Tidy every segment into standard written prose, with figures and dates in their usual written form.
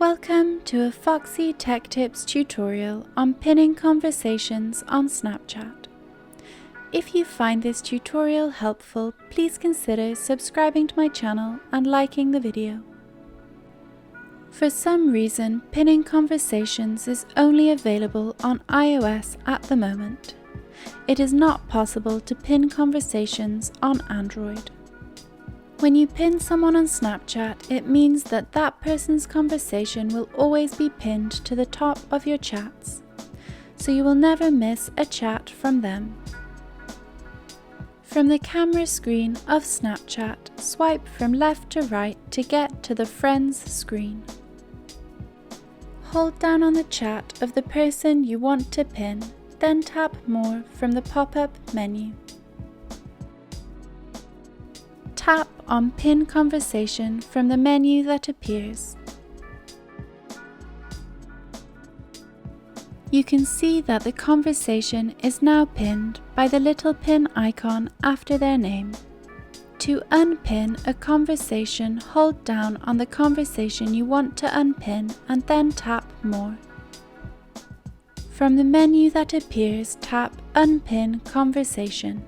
Welcome to a Foxy Tech Tips tutorial on pinning conversations on Snapchat. If you find this tutorial helpful, please consider subscribing to my channel and liking the video. For some reason, pinning conversations is only available on iOS at the moment. It is not possible to pin conversations on Android. When you pin someone on Snapchat, it means that that person's conversation will always be pinned to the top of your chats, so you will never miss a chat from them. From the camera screen of Snapchat, swipe from left to right to get to the Friends screen. Hold down on the chat of the person you want to pin, then tap More from the pop-up menu. Tap on Pin Conversation from the menu that appears. You can see that the conversation is now pinned by the little pin icon after their name. To unpin a conversation, hold down on the conversation you want to unpin and then tap More. From the menu that appears, tap Unpin Conversation.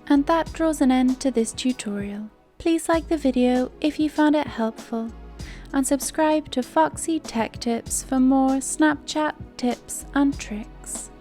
And that draws an end to this tutorial. Please like the video if you found it helpful, and subscribe to Foxy Tech Tips for more Snapchat tips and tricks.